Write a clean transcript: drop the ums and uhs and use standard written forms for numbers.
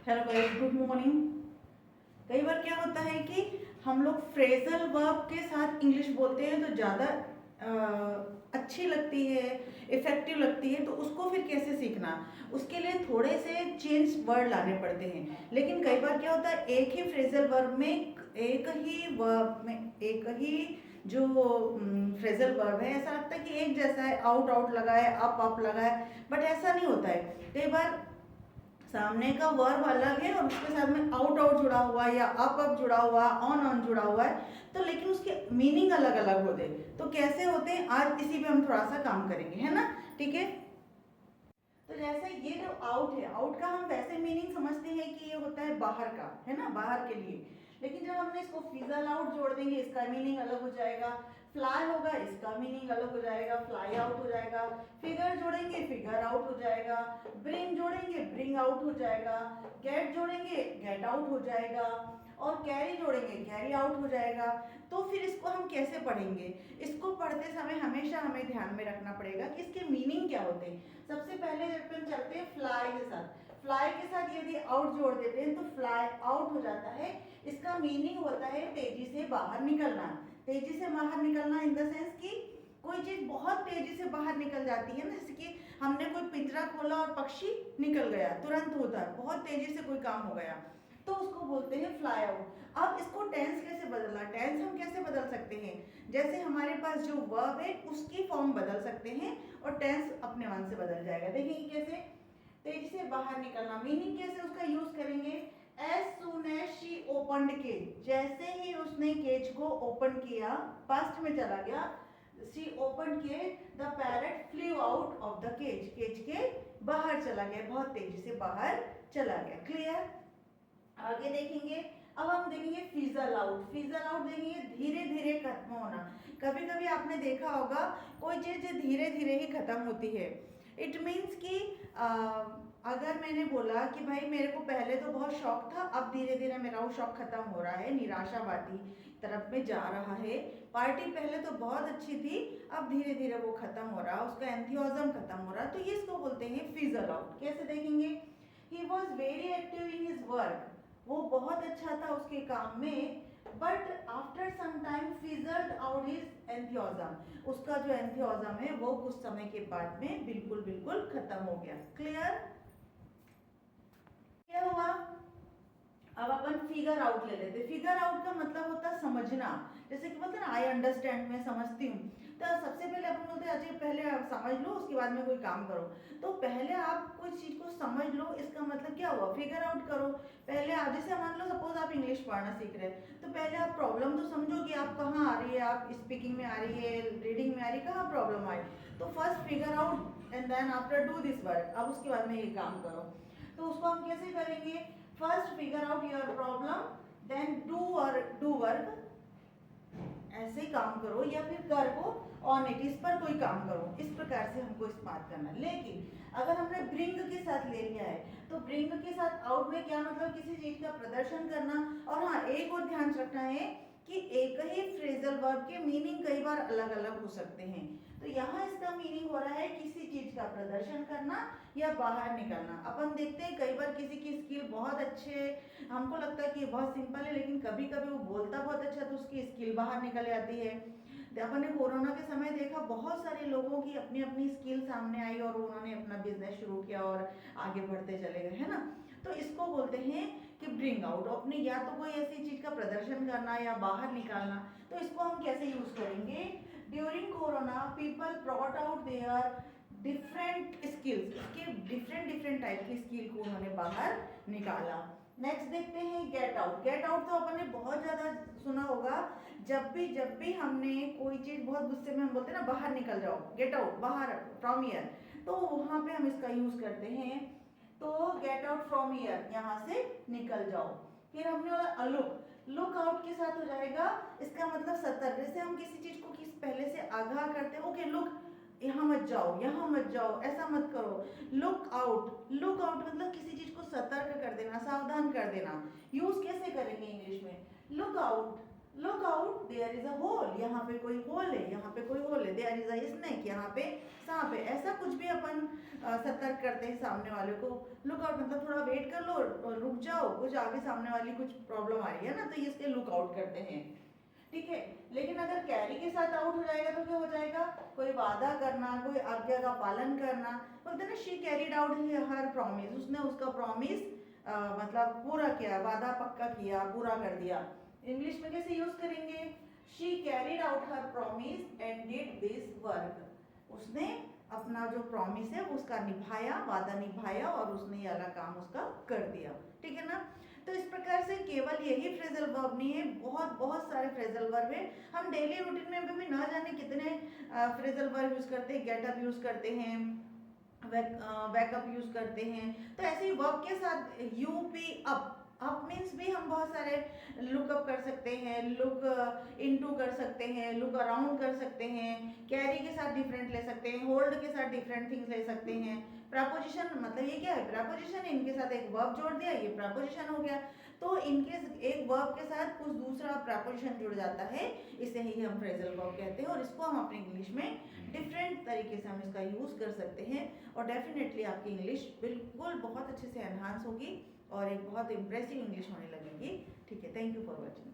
Hello guys, good morning. कई बार क्या होता है कि हम लोग फ्रेजल वर्ब के साथ इंग्लिश बोलते हैं तो ज़्यादा अच्छी लगती है, इफ़ेक्टिव लगती है। तो उसको फिर कैसे सीखना, उसके लिए थोड़े से चेंज वर्ड लाने पड़ते हैं। लेकिन कई बार क्या होता है, एक ही फ्रेजल वर्ब में एक ही वर्ब में एक ही जो फ्रेजल वर्ब है, ऐसा लगता है कि एक जैसा है, आउट आउट लगा है, अप लगा है, बट ऐसा नहीं होता है। कई बार सामने का वर्ब अलग है और उसके साथ में आउट आउट जुड़ा हुआ है या अप जुड़ा हुआ है, ऑन जुड़ा हुआ है, तो लेकिन उसके मीनिंग अलग अलग होते हैं। तो कैसे होते हैं, आज इसी पे हम थोड़ा सा काम करेंगे, है ना। ठीक है। तो जैसे ये जो आउट है, आउट का हम वैसे मीनिंग समझते हैं कि ये होता है बाहर का, है ना, बाहर के लिए। लेकिन जब हमने इसको फिजल आउट जोड़ देंगे, इसका मीनिंग अलग हो जाएगा। फ्लाई होगा, इसका मीनिंग अलग हो जाएगा, फ्लाई आउट हो जाएगा। फिगर जोड़ेंगे, फिगर आउट हो जाएगा। ब्रिंग जोड़ेंगे, ब्रिंग आउट हो जाएगा। गेट जोड़ेंगे, गेट आउट हो जाएगा। और कैरी जोड़ेंगे, कैरी आउट हो जाएगा। तो फिर इसको हम कैसे पढ़ेंगे, इसको पढ़ते समय हमेशा हमें ध्यान में रखना पड़ेगा कि इसके मीनिंग क्या होते हैं। सबसे पहले अपन चलते हैं फ्लाई के साथ। फ्लाई के साथ यदि आउट जोड़ देते हैं तो फ्लाई आउट हो जाता है। इसका मीनिंग होता है तेजी से बाहर निकलना। तेजी से बाहर निकलना इन द सेंस कि कोई चीज बहुत तेजी से बाहर निकल जाती है ना, जैसे कि हमने कोई पिंजरा खोला और पक्षी निकल गया, तुरंत होता है, बहुत तेजी से कोई काम हो गया, तो उसको बोलते हैं फ्लाई आउट। अब इसको टेंस कैसे बदलना, टेंस हम कैसे बदल सकते हैं, जैसे हमारे पास जो वर्ब है उसकी फॉर्म बदल सकते हैं और टेंस अपने मन से बदल जाएगा। देखिए कैसे, तेजी से बाहर निकलना, मीनिंग कैसे उसका यूज करेंगे। As soon as she opened cage, जैसे ही उसने केज को ओपन किया, पास्ट में चला गया, she open cage, the parrot flew out of the cage, cage के बाहर चला गया, बहुत तेजी से बाहर चला गया। क्लियर। आगे देखेंगे, अब हम देखेंगे फिजल आउट। फिजल आउट देखेंगे धीरे धीरे खत्म होना। कभी कभी आपने देखा होगा कोई चीज धीरे धीरे ही खत्म होती है। इट मीन्स कि अगर मैंने बोला कि भाई मेरे को पहले तो बहुत शौक था, अब धीरे धीरे मेरा वो शौक खत्म हो रहा है, निराशावादी तरफ में जा रहा है। पार्टी पहले तो बहुत अच्छी थी, अब धीरे धीरे वो खत्म हो रहा है, उसका एंथियोजम खत्म हो रहा है, तो ये इसको बोलते हैं फिजल आउट। कैसे देखेंगे, he was very active in his work, वो बहुत अच्छा था उसके काम में, but after some time fizzled out his enthusiasm, उसका जो एंथियोजम है वो कुछ समय के बाद में बिल्कुल बिल्कुल खत्म हो गया। क्लियर। क्या हुआ, अब अपन फिगर आउट ले लेते। फिगर आउट का मतलब होता है समझना, जैसे कि बोलते हैं ना आई अंडरस्टैंड, मैं समझती हूँ। तो सबसे पहले अपन बोलते हैं अजय पहले आप समझ लो, उसके बाद में कोई काम करो। तो पहले आप कोई चीज को समझ लो, इसका मतलब क्या हुआ, फिगर आउट करो। पहले आप, जैसे मान लो सपोज आप इंग्लिश पढ़ना सीख रहे हैं, तो पहले आप प्रॉब्लम तो समझो कि आप कहाँ आ रही है, आप स्पीकिंग में आ रही है, रीडिंग में आ रही है, कहाँ प्रॉब्लम आई। तो first figure out and then after do this work, अब उसके बाद में ये काम करो। तो उसको हम कैसे करेंगे, first figure out your problem, then do work, ऐसे ही काम करो, या फिर कर को ऑन इट, इस पर कोई काम करो, इस प्रकार से हमको इस्तेमाल करना। लेकिन अगर हमने ब्रिंग के साथ ले लिया है, तो ब्रिंग के साथ आउट में क्या मतलब, किसी चीज का प्रदर्शन करना। और हाँ, एक और ध्यान रखना है कि एक ही फ्रेजल वर्ब के मीनिंग कई बार अलग अलग हो सकते हैं। तो यहाँ इसका मीनिंग हो रहा है किसी चीज का प्रदर्शन करना या बाहर निकलना। अपन देखते हैं कई बार किसी की स्किल बहुत अच्छे, हमको लगता है कि बहुत सिंपल है, लेकिन कभी कभी वो बोलता बहुत अच्छा, तो उसकी स्किल बाहर निकल जाती है। अपन ने कोरोना के समय देखा, बहुत सारे लोगों की अपनी अपनी स्किल सामने आई और उन्होंने अपना बिजनेस शुरू किया और आगे बढ़ते चले गए, है ना। तो इसको बोलते हैं कि ब्रिंग आउट, अपने या तो कोई ऐसी चीज का प्रदर्शन करना या बाहर निकालना। तो इसको हम कैसे यूज करेंगे, during corona people brought out their different skills, इसके डिफरेंट डिफरेंट टाइप की स्किल को उन्होंने बाहर निकाला। नेक्स्ट देखते हैं गेट आउट। गेट आउट तो अपन ने बहुत ज्यादा सुना होगा, जब भी हमने कोई चीज बहुत गुस्से में हम बोलते हैं ना, बाहर निकल जाओ, गेट आउट, बाहर फ्रॉम ईयर, तो वहां पे हम इसका यूज करते हैं। तो गेट आउट फ्रॉम ईयर, यहाँ से निकल जाओ। फिर हमने बोला लुक, लुक आउट के साथ हो जाएगा, इसका मतलब सतर्क, जैसे हम किसी चीज को किस पहले से आगाह करते हैं, ओके लुक, यहाँ मत जाओ, यहाँ मत जाओ, ऐसा मत करो। लुक आउट, लुक आउट मतलब किसी चीज को सतर्क कर देना, सावधान कर देना। यूज कैसे करेंगे इंग्लिश में, look out, look out there is a hole, यहाँ पे कोई होल है, यहाँ पे कोई होल है, देयर इज अ स्नेक, यहाँ पे सांप है, ऐसा कुछ भी अपन सतर्क करते हैं सामने वाले को। लुक आउट मतलब थोड़ा वेट कर लो, रुक जाओ, कुछ आगे सामने वाली कुछ प्रॉब्लम आ रही है ना, तो ये इसके लुक आउट करते हैं, ठीक है। लेकिन अगर कैरी के साथ आउट हो जाएगा तो क्या हो जाएगा, कोई वादा करना, कोई आज्ञा का पालन करना, बोलते हैं ना she carried out her promise, उसने उसका प्रॉमिस मतलब पूरा किया, वादा पक्का किया, पूरा कर दिया। इंग्लिश में कैसे यूज करेंगे, she carried out her promise and did this work, उसने अपना जो प्रॉमिस है उसका निभाया, वादा निभाया और उसने ये वाला काम उसका कर दिया, ठीक है ना। तो इस प्रकार से केवल यही फ्रेजल वर्ब नहीं है, बहुत बहुत सारे फ्रेजल वर्ब है। हम डेली रूटीन में भी ना जाने कितने फ्रेजल वर्ब यूज करते हैं, गेट अप यूज करते हैं, बैकअप यूज करते हैं। तो ऐसे ही वर्ब के साथ U P up, up means भी हम बहुत सारे लुक अप कर सकते हैं, लुक इनटू कर सकते हैं, लुक अराउंड कर सकते हैं, कैरी के साथ डिफरेंट ले सकते हैं, होल्ड के साथ डिफरेंट थिंग्स ले सकते हैं। प्रपोजिशन मतलब ये क्या है, प्रपोजिशन, इनके साथ एक वर्ब जोड़ दिया, ये प्रपोजिशन हो गया। तो इनके एक वर्ब के साथ कुछ दूसरा प्रपोजिशन जुड़ जाता है, इसे ही हम फ्रेजल वर्ब कहते हैं। और इसको हम अपने इंग्लिश में डिफरेंट तरीके से हम इसका यूज कर सकते हैं, और डेफिनेटली आपकी इंग्लिश बिल्कुल बहुत अच्छे से एनहांस होगी और एक बहुत इंप्रेसिव इंग्लिश होने लगेगी, ठीक है। Thank you for watching.